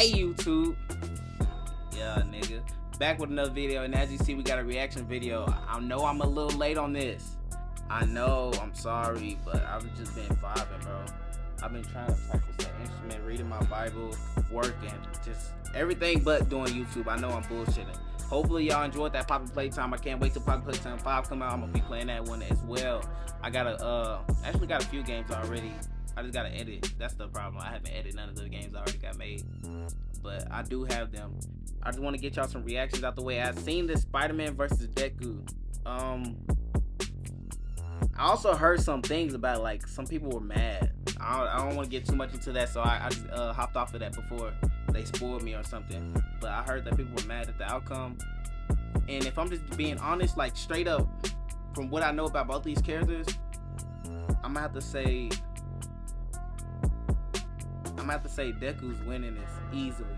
Hey YouTube. Yeah, nigga. Back with another video, and as you see, we got a reaction video. I know I'm a little late on this. I know, I'm sorry, but I've just been vibing, bro. I've been trying to practice that instrument, reading my Bible, working, just everything but doing YouTube. I know I'm bullshitting. Hopefully y'all enjoyed that Poppin' Playtime. I can't wait till Poppin' Playtime 5 come out. I'm gonna be playing that one as well. I got actually got a few games already. I just gotta edit. That's the problem. I haven't edited none of the games I already got made, but I do have them. I just want to get y'all some reactions out the way. I've seen this Spider-Man versus DEKU. I also heard some things about, like, some people were mad. I don't want to get too much into that, so I just hopped off of that before they spoiled me or something. But I heard that people were mad at the outcome. And if I'm just being honest, like, straight up, from what I know about both these characters, I'm gonna have to say DEKU's winning this easily.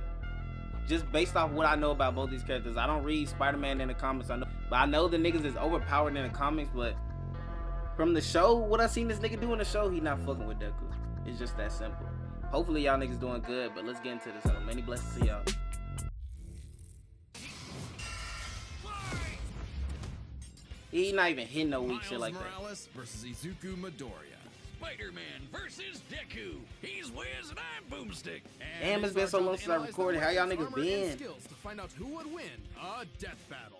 Just based off what I know about both these characters. I don't read Spider-Man in the comics, but I know the niggas is overpowered in the comics, but from the show, what I seen this nigga do in the show, he not fucking with DEKU. It's just that simple. Hopefully y'all niggas doing good, but let's get into this. Many blessings to y'all. He not even hitting no weak shit like that. Morales versus Izuku Midoriya. Spider-Man versus DEKU. He's Wiz and I'm Boomstick. Damn, it's been so long since I recorded. How y'all niggas been? Skills to find out who would win a death battle.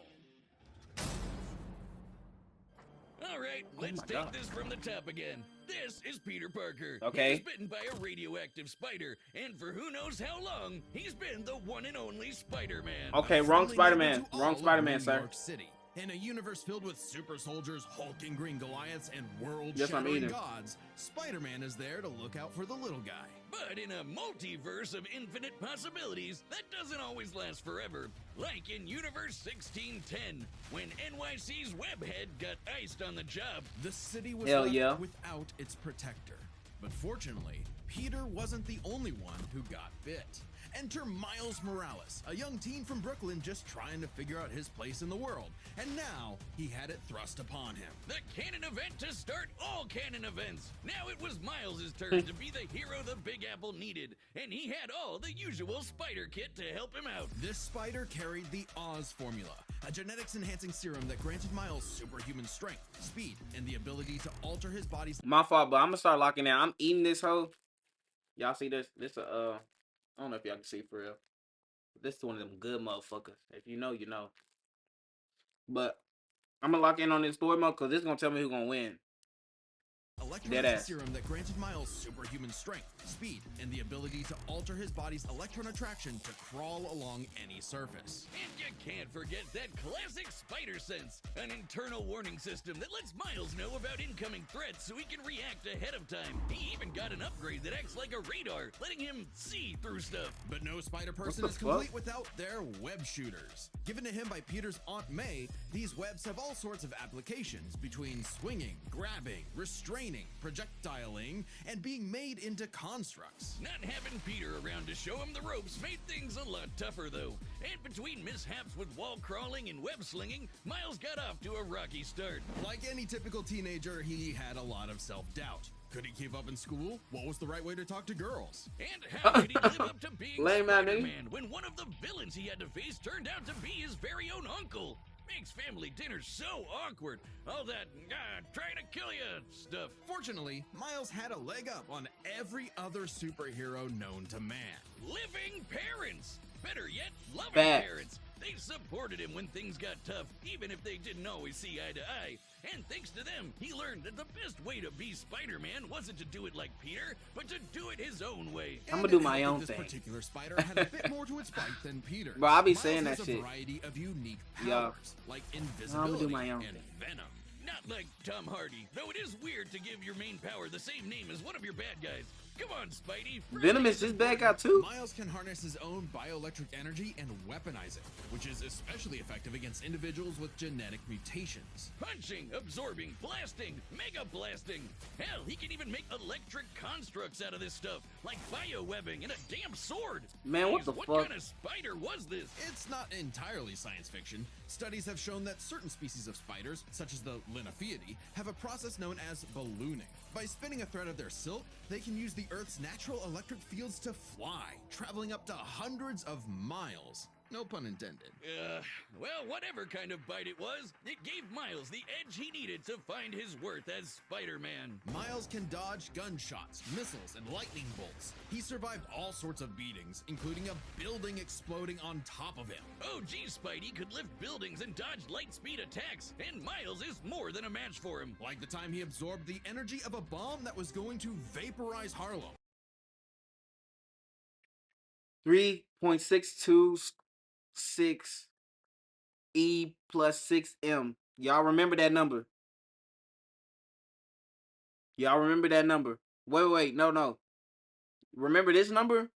All right, let's take this from the top again. This is Peter Parker. Okay. He was bitten by a radioactive spider, and for who knows how long, he's been the one and only Spider-Man. Okay, wrong Spider-Man. Wrong Spider-Man, sir. New York City. In a universe filled with super soldiers, hulking green Goliaths, and world-shattering gods, Spider-Man is there to look out for the little guy. But in a multiverse of infinite possibilities, that doesn't always last forever. Like in Universe 1610, when NYC's Webhead got iced on the job. The city was left without its protector. But fortunately, Peter wasn't the only one who got bit. Enter Miles Morales, a young teen from Brooklyn just trying to figure out his place in the world. And now, he had it thrust upon him. The canon event to start all canon events. Now it was Miles' turn to be the hero the Big Apple needed. And he had all the usual spider kit to help him out. This spider carried the Oz formula, a genetics-enhancing serum that granted Miles superhuman strength, speed, and the ability to alter his body's... My fault, but I'm gonna start locking down. I'm eating this hoe. Y'all see this? I don't know if y'all can see for real. This is one of them good motherfuckers. If you know, you know. But I'm gonna lock in on this story mode because this is gonna tell me who's gonna win. Electronic serum that granted Miles superhuman strength, speed, and the ability to alter his body's electron attraction to crawl along any surface. And you can't forget that classic spider sense, an internal warning system that lets Miles know about incoming threats so he can react ahead of time. He even got an upgrade that acts like a radar, letting him see through stuff. But no spider person is complete without their web shooters. Given to him by Peter's Aunt May, these webs have all sorts of applications between swinging, grabbing, restraining, projectiling, and being made into constructs. Not having Peter around to show him the ropes made things a lot tougher though. And between mishaps with wall crawling and web slinging, Miles got off to a rocky start. Like any typical teenager, he had a lot of self-doubt. Could he keep up in school? What was the right way to talk to girls? And how did he live up to being Spider-Man when one of the villains he had to face turned out to be his very own uncle? Makes family dinner so awkward. All that trying to kill you stuff. Fortunately, Miles had a leg up on every other superhero known to man. Living parents! Better yet, loving parents. They supported him when things got tough, even if they didn't always see eye to eye. And thanks to them, he learned that the best way to be Spider-Man wasn't to do it like Peter, but to do it his own way. I'm gonna do my own thing. This particular spider had a bit more to its bite than Peter. Bro, I'll be saying that shit. A variety of unique powers, like invisibility I'm gonna do my own and thing. venom. Not like Tom Hardy, though it is weird to give your main power the same name as one of your bad guys. Come on, Spidey. Venom is this bad guy too? Miles can harness his own bioelectric energy and weaponize it, which is especially effective against individuals with genetic mutations. Punching, absorbing, blasting, mega blasting. Hell, he can even make electric constructs out of this stuff, like biowebbing and a damn sword. Man, what the fuck? fuck? What kind of spider was this? It's not entirely science fiction. Studies have shown that certain species of spiders, such as the Linnaeus, have a process known as ballooning. By spinning a thread of their silk, they can use the the Earth's natural electric fields to fly, traveling up to hundreds of miles. No pun intended. Well, whatever kind of bite it was, it gave Miles the edge he needed to find his worth as Spider-Man. Miles can dodge gunshots, missiles, and lightning bolts. He survived all sorts of beatings, including a building exploding on top of him. Oh, geez, Spidey could lift buildings and dodge light-speed attacks, and Miles is more than a match for him. Like the time he absorbed the energy of a bomb that was going to vaporize Harlem. 3.626 E plus 6M. Y'all remember that number? Y'all remember that number? Wait, no. Remember this number?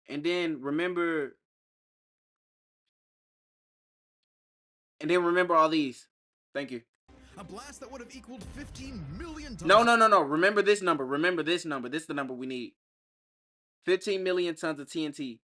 And then remember all these. Thank you. A blast that would have equaled 15 million tons. No. Remember this number. Remember this number. This is the number we need. 15 million tons of TNT.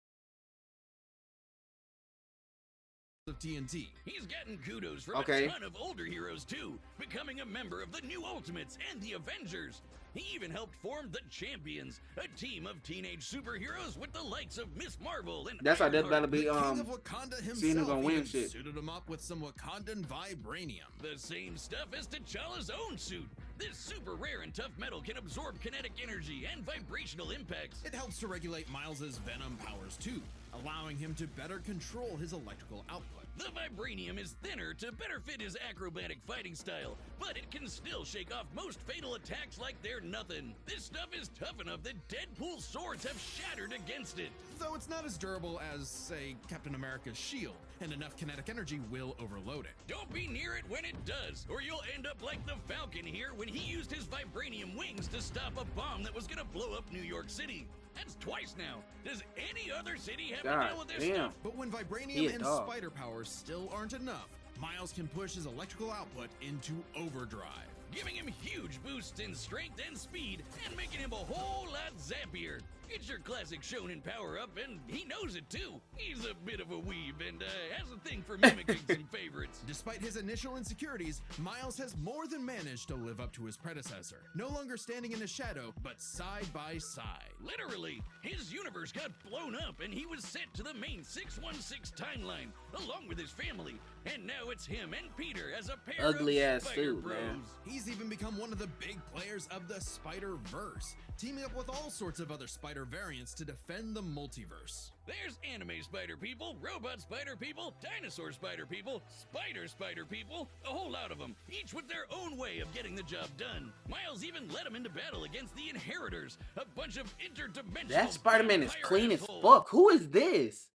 Of TNT. He's getting kudos from a ton of older heroes too, becoming a member of the New Ultimates and the Avengers. He even helped form the Champions, a team of teenage superheroes with the likes of Miss Marvel and that's how Death Battle be King of Wakanda himself seeing who's gonna win shit. Suited him up with some Wakandan vibranium. The same stuff as T'Challa's own suit. This super rare and tough metal can absorb kinetic energy and vibrational impacts. It helps to regulate Miles's venom powers too, allowing him to better control his electrical output. The vibranium is thinner to better fit his acrobatic fighting style, but it can still shake off most fatal attacks like they're nothing. This stuff is tough enough that Deadpool's swords have shattered against it. Though it's not as durable as, say, Captain America's shield, and enough kinetic energy will overload it. Don't be near it when it does, or you'll end up like the Falcon here when he used his vibranium wings to stop a bomb that was gonna blow up New York City. That's twice now. Does any other city have to deal with this stuff? But when vibranium and spider powers still aren't enough, Miles can push his electrical output into overdrive, giving him huge boosts in strength and speed and making him a whole lot zappier. It's your classic shonen power-up, and he knows it too. He's a bit of a weeb and has a thing for mimicking some favorites. Despite his initial insecurities, Miles has more than managed to live up to his predecessor, no longer standing in his shadow, but side by side. Literally, his universe got blown up and he was sent to the main 616 timeline, along with his family. And now it's him and Peter as a pair ugly of ass Spider suit, Bros. man. He's even become one of the big players of the Spider-Verse, teaming up with all sorts of other spider variants to defend the multiverse. There's anime spider people, robot spider people, dinosaur spider people, spider people, a whole lot of them, each with their own way of getting the job done. Miles even led them into battle against the Inheritors, a bunch of interdimensional. That Spider-Man is clean as fuck. Who is this?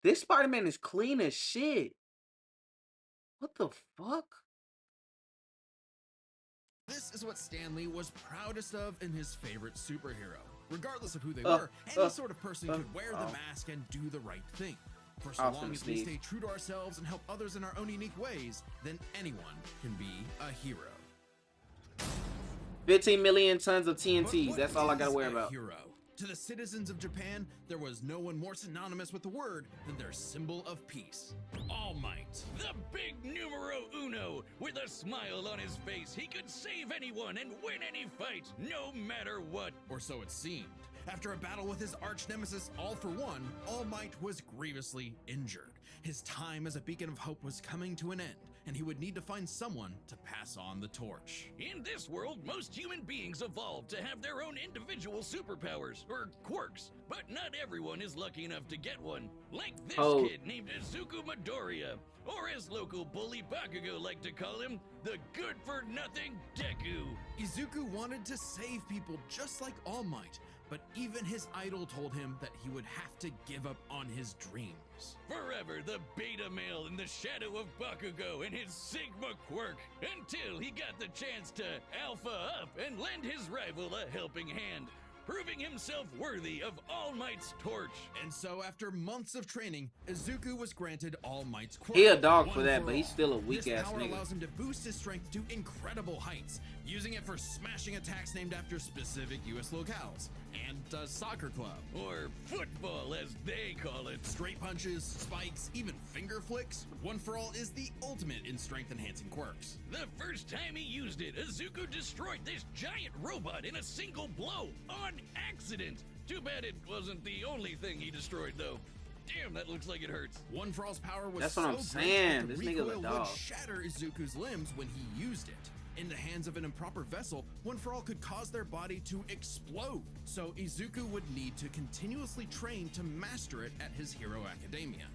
This Spider-Man is clean as shit. What the fuck? This is what Stan Lee was proudest of in his favorite superhero. Regardless of who they were, any sort of person could wear the mask and do the right thing. For so long as we stay true to ourselves and help others in our own unique ways, then anyone can be a hero. 15 million tons of TNT. That's all I gotta worry about. Hero? To the citizens of Japan, there was no one more synonymous with the word than their symbol of peace. All Might. The big numero uno. With a smile on his face, he could save anyone and win any fight, no matter what. Or so it seemed. After a battle with his arch-nemesis All For One, All Might was grievously injured. His time as a beacon of hope was coming to an end, and he would need to find someone to pass on the torch. In this world, most human beings evolved to have their own individual superpowers, or quirks, but not everyone is lucky enough to get one. Like this kid named Izuku Midoriya, or as local bully Bakugo like to call him, the good-for-nothing DEKU. Izuku wanted to save people just like All Might, but even his idol told him that he would have to give up on his dreams. Forever the beta male in the shadow of Bakugo and his Sigma quirk, until he got the chance to alpha up and lend his rival a helping hand. proving himself worthy of All Might's torch. And so, after months of training, Izuku was granted All Might's quirk. He a dog One for that, but all. he's still a weak This ass power nigga. allows him to boost his strength to incredible heights, using it for smashing attacks named after specific U.S. locales and a soccer club. Or football, as they call it. Straight punches, spikes, even finger flicks. One for All is the ultimate in strength-enhancing quirks. The first time he used it, Izuku destroyed this giant robot in a single blow, on accident. Too bad it wasn't the only thing he destroyed, though. Damn, that looks like it hurts. One for All's power was That's so what I'm great saying. that the This nigga's a recoil dog. would shatter Izuku's limbs when he used it. In the hands of an improper vessel, One for All could cause their body to explode. So Izuku would need to continuously train to master it at his Hero Academia.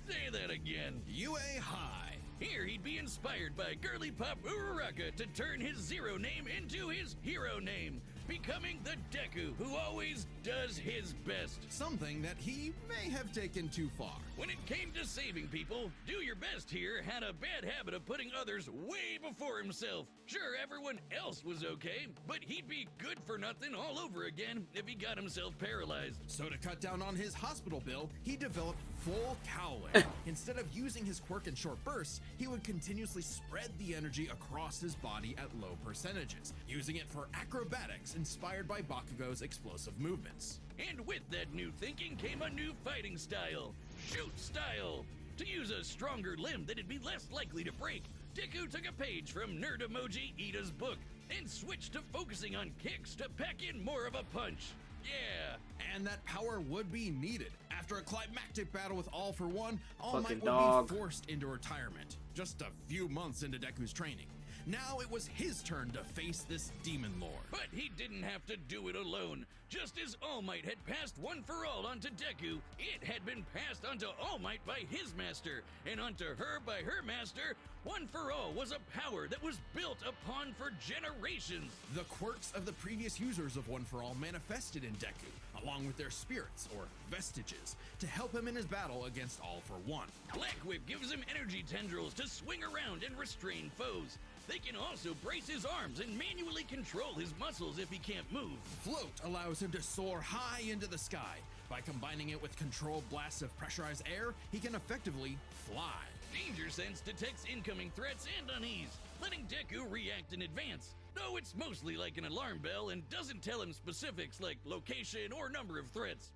Say that again. UA High. Here he'd be inspired by Girly Pop Uraraka to turn his zero name into his hero name, becoming the Deku who always does his best. Something that he may have taken too far. When it came to saving people, Do Your Best here had a bad habit of putting others way before himself. Sure, everyone else was okay, but he'd be good for nothing all over again if he got himself paralyzed. So to cut down on his hospital bill, he developed full cowling. Instead of using his quirk in short bursts, he would continuously spread the energy across his body at low percentages, using it for acrobatics inspired by Bakugo's explosive movements. And with that new thinking came a new fighting style, shoot style. To use a stronger limb that'd be less likely to break, Deku took a page from Nerd Emoji Ida's book and switched to focusing on kicks to pack in more of a punch. Yeah. And that power would be needed. After a climactic battle with All for One, All Fucking Might would dog. be forced into retirement, just a few months into Deku's training. Now it was his turn to face this demon lord. But he didn't have to do it alone. Just as All Might had passed One for All onto Deku, it had been passed onto All Might by his master, and onto her by her master. One for All was a power that was built upon for generations. The quirks of the previous users of One for All manifested in Deku, along with their spirits, or vestiges, to help him in his battle against All for One. Black Whip gives him energy tendrils to swing around and restrain foes. They can also brace his arms and manually control his muscles if he can't move. Float allows him to soar high into the sky. By combining it with controlled blasts of pressurized air, he can effectively fly. Danger Sense detects incoming threats and unease, letting Deku react in advance. Though it's mostly like an alarm bell and doesn't tell him specifics like location or number of threats.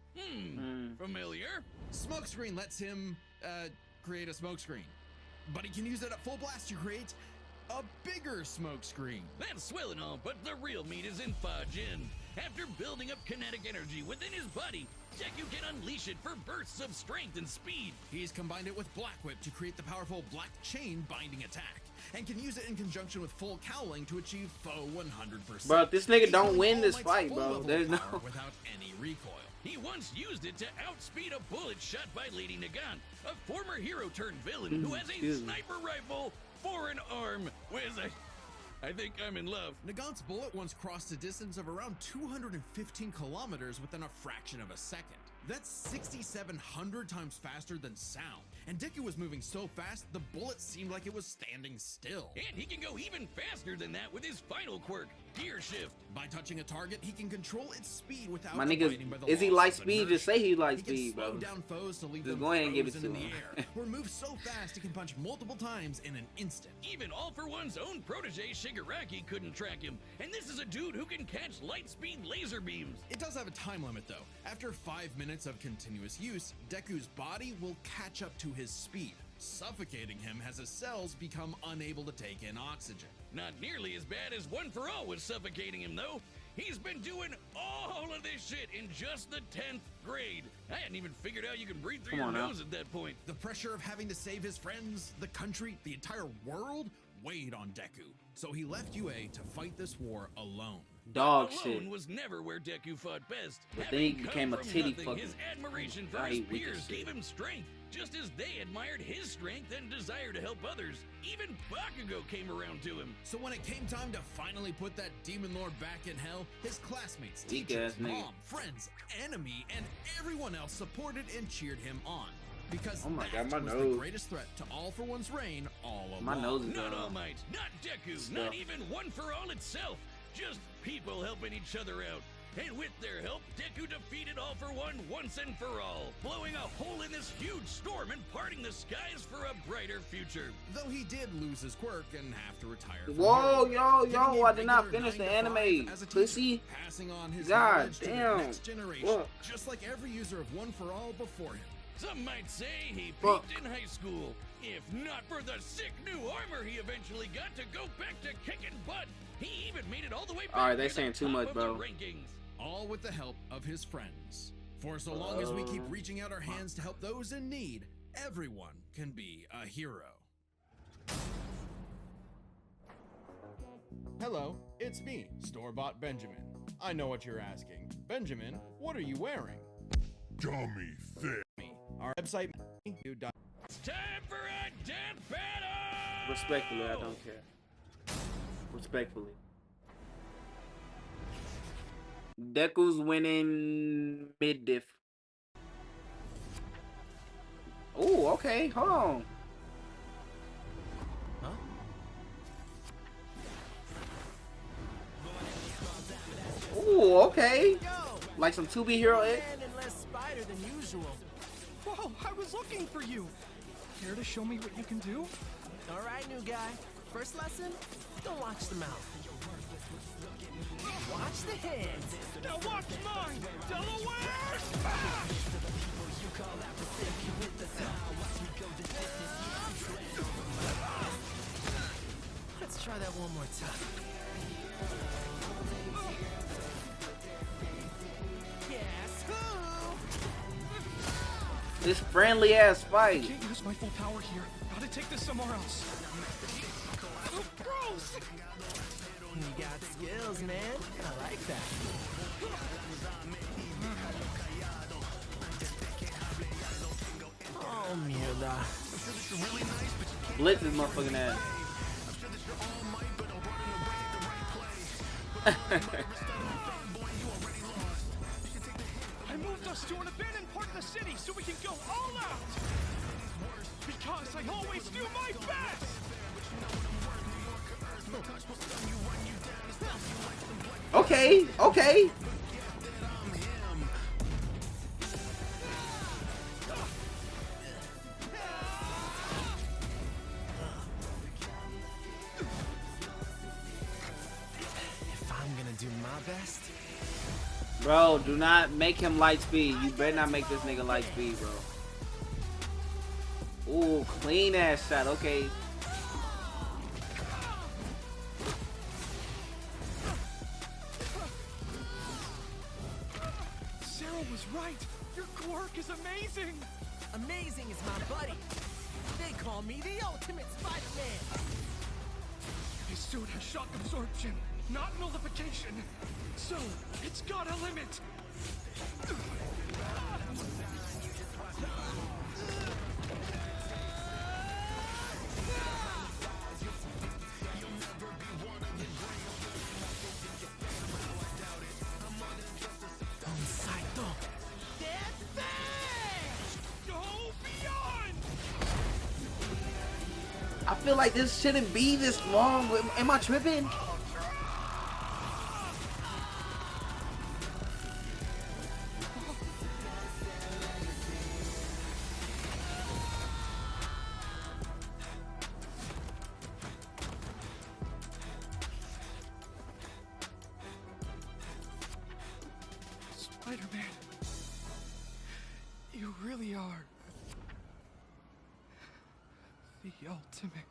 Familiar? Smokescreen lets him, create a smokescreen. But he can use it at full blast to create a bigger smokescreen. That's swell and all, but the real meat is in Fajin. After building up kinetic energy within his body, Deku can unleash it for bursts of strength and speed. He's combined it with Black Whip to create the powerful Black Chain binding attack, and can use it in conjunction with full cowling to achieve faux 100%. Bro, if this nigga don't Equaling win All this Might's fight, full bro, level there's power no... without any recoil. He once used it to outspeed a bullet shot by Lady Nagant, a former hero turned villain who has a Excuse me. sniper rifle for an arm. I think I'm in love. Nagant's bullet once crossed a distance of around 215 kilometers within a fraction of a second. That's 6,700 times faster than sound. And Deku was moving so fast, the bullet seemed like it was standing still. And he can go even faster than that with his final quirk, Gear Shift. By touching a target, he can control its speed without My abiding by nigga, the is he laws light of speed? inertia. Just say he light He can speed, slow bro. down foes to leave Just them go ahead and give it frozen to in the him. air, or move so fast he can punch multiple times in an instant. Even All for One's own protege Shigaraki couldn't track him. And this is a dude who can catch light speed laser beams. It does have a time limit though. After 5 minutes of continuous use, Deku's body will catch up to his speed, suffocating him as his cells become unable to take in oxygen. Not nearly as bad as One for All was suffocating him, though. He's been doing all of this shit in just the 10th grade. I hadn't even figured out you can breathe through Come your on now. nose at that point. The pressure of having to save his friends, the country, the entire world weighed on Deku, so he left UA to fight this war alone. Dog Alone shit. was never where Deku fought best. But then he Having come became a from titty nothing, fucking- His admiration for I his hate weak as peers shit. gave him strength, just as they admired his strength and desire to help others. Even Bakugo came around to him. So when it came time to finally put that demon lord back in hell, his classmates, Weak teachers, ass nigga. mom, friends, enemy, and everyone else supported and cheered him on. Because Oh my that God, my was nose. the greatest threat to All for One's reign all along. My nose is Not All Might, not Deku, Stuff. not even One for All itself. Just people helping each other out. And with their help, Deku defeated All For One once and for all, blowing a hole in this huge storm and parting the skies for a brighter future. Though he did lose his quirk and have to retire from Whoa, Hero, yo, I did not finish the anime. Pussy. passing on his God knowledge to the damn. next generation, Look. just like every user of One For All before him. Some might say he Fuck. peaked in high school. If not for the sick new armor he eventually got to go back to kicking butt, he even made it all the way back. Alright, they near the saying too top much, of bro. the rankings. All with the help of his friends. For so long as we keep reaching out our hands to help those in need, everyone can be a hero. Hello, it's me, Store-Bought Benjamin. I know what you're asking. Benjamin, what are you wearing? Dummy thick. Our website, It's time for a death battle! Respectfully, I don't care. Respectfully. Deku's winning mid-diff. Oh, okay, hold on. Huh? Oh, okay. Yo! Like some 2B Hero X. And less spider than usual. Whoa, I was looking for you. Care to show me what you can do? Alright, new guy. First lesson, don't watch the mouth. Watch the hands. Now watch mine, Delaware! Let's try that one more time. Guess who? This friendly ass fight. Can't use my full power here. Gotta take this somewhere else. Oh, gross! You got skills, man. I like that. Oh, mierda. Blitz this motherfucking ass. I moved us to an abandoned part of the city so we can go all out! Because I always do my best! Okay, okay. If I'm gonna do my best, Bro, do not make him light speed. You better not make this nigga light speed, bro. Ooh, clean ass shot. Okay. Sarah was right. Your quirk is amazing. amazing is my buddy. They call me the ultimate Spider-Man. His suit has shock absorption, not nullification. So, it's got a limit. Psycho. Death Battle! Go beyond! I feel like this shouldn't be this long. Am I tripping? Spider-Man, you really are the ultimate.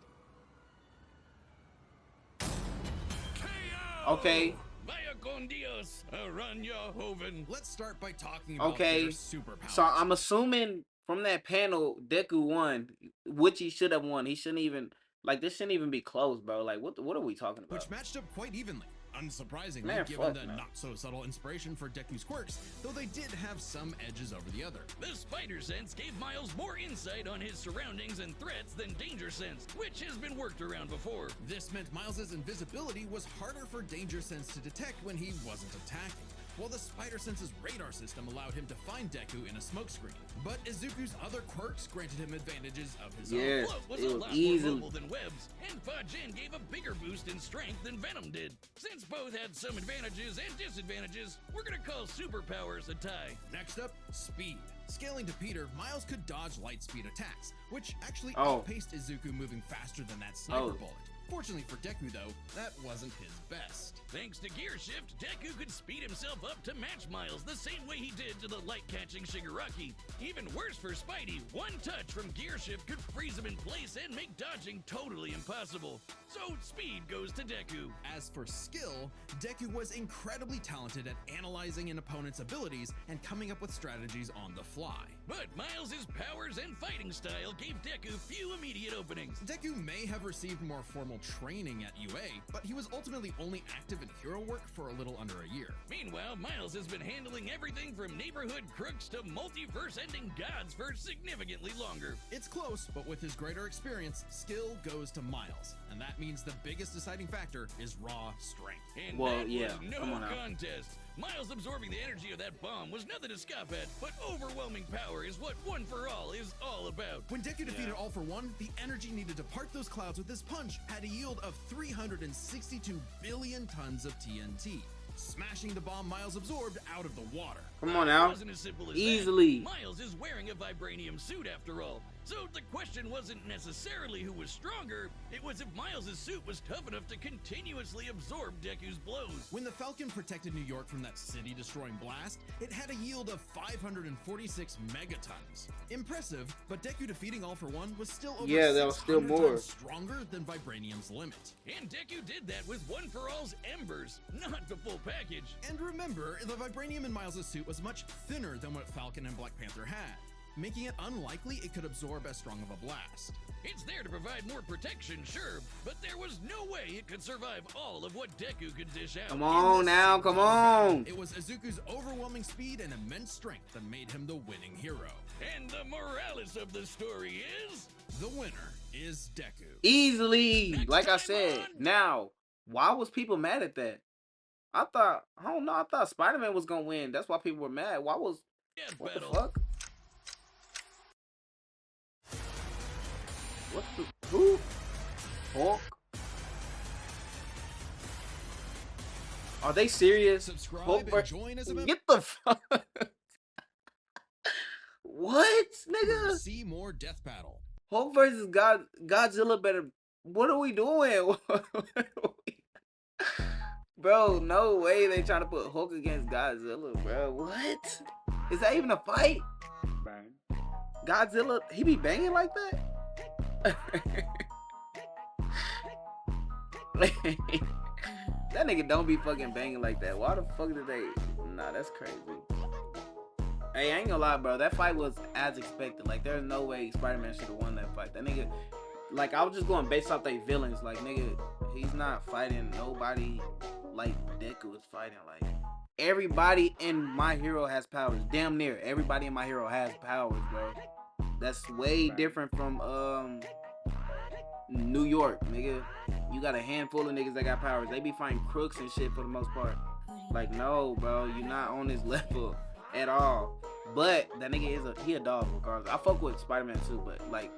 Okay. Vaya con Dios, Aranya Hoven. Let's start by talking about Okay. their superpowers. So I'm assuming from that panel, Deku won, which he should have won. He shouldn't even, like, this shouldn't even be close, bro. Like, what are we talking about? which matched up quite evenly. Unsurprisingly, Man, given fuck, the man. not-so-subtle inspiration for Deku's quirks, though they did have some edges over the other. The Spider Sense gave Miles more insight on his surroundings and threats than Danger Sense, which has been worked around before. This meant Miles's invisibility was harder for Danger Sense to detect when he wasn't attacking. while the Spider Sense's radar system allowed him to find Deku in a smokescreen. But Izuku's other quirks granted him advantages of his own. Float was a lot more mobile than Webs, and Fajin gave a bigger boost in strength than Venom did. Since both had some advantages and disadvantages, we're gonna call superpowers a tie. Next up, speed. Scaling to Peter, Miles could dodge light speed attacks, which actually outpaced Izuku moving faster than that sniper bullet. Fortunately for Deku though, that wasn't his best. Thanks to Gear Shift, Deku could speed himself up to match Miles the same way he did to the light-catching Shigaraki. Even worse for Spidey, one touch from Gear Shift could freeze him in place and make dodging totally impossible. So speed goes to Deku. As for skill, Deku was incredibly talented at analyzing an opponent's abilities and coming up with strategies on the fly. But Miles' powers and fighting style gave Deku few immediate openings. Deku may have received more formal training at UA, but he was ultimately only active in hero work for a little under a year. Meanwhile, Miles has been handling everything from neighborhood crooks to multiverse-ending gods for significantly longer. It's close, but with his greater experience, skill goes to Miles, and that means the biggest deciding factor is raw strength. And that was no contest. Miles absorbing the energy of that bomb was nothing to scoff at, but overwhelming power is what One For All is all about. When Deku defeated All For One, the energy needed to part those clouds with this punch had a yield of 362 billion tons of TNT, smashing the bomb Miles absorbed out of the water. Come on now. It wasn't as simple as Easily. that. Miles is wearing a vibranium suit after all. So the question wasn't necessarily who was stronger, it was if Miles' suit was tough enough to continuously absorb Deku's blows. When the Falcon protected New York from that city-destroying blast, it had a yield of 546 megatons. Impressive, but Deku defeating All For One was still over that was still 600 more times stronger than Vibranium's limit. And Deku did that with One For All's embers, not the full package. And remember, the Vibranium in Miles' suit was much thinner than what Falcon and Black Panther had, making it unlikely it could absorb as strong of a blast. It's there to provide more protection, sure, but there was no way it could survive all of what Deku could dish out. Come on now, come on. It was Izuku's overwhelming speed and immense strength that made him the winning hero. And the morales of the story is... The winner is Deku. Easily. Like I said, now, why was people mad at that? I thought Spider-Man was gonna win. That's why people were mad. What the fuck? Who? Hulk? Are they serious? Subscribe Hulk and join us. Get the fuck. What, nigga? See more Death Battle. Hulk versus Godzilla better. What are we doing? Bro, no way they trying to put Hulk against Godzilla, bro. What? Is that even a fight? Godzilla, he be banging like that? That nigga don't be fucking banging like that. Why the fuck did they? Nah, that's crazy. Hey, I ain't gonna lie, bro. That fight was as expected. Like, there's no way Spider-Man should have won that fight. That nigga, like, I was just going based off they villains. Like, nigga, he's not fighting nobody like Deku is fighting. Like, everybody in My Hero has powers. Damn near everybody in My Hero has powers, bro. That's way different from New York, nigga. You got a handful of niggas that got powers. They be fighting crooks and shit for the most part. Like, no, bro, you're not on this level at all. But that nigga he a dog regardless. I fuck with Spider-Man too, but like,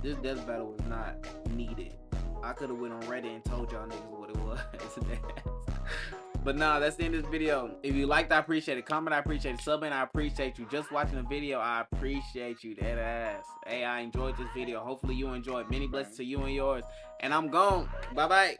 this death battle was not needed. I could have went on Reddit and told y'all niggas what it was. But nah, that's the end of this video. If you liked, I appreciate it. Comment, I appreciate it. Subbing, I appreciate you. Just watching the video, I appreciate you. Dead ass. Hey, I enjoyed this video. Hopefully you enjoyed. Many blessings to you and yours. And I'm gone. Bye-bye.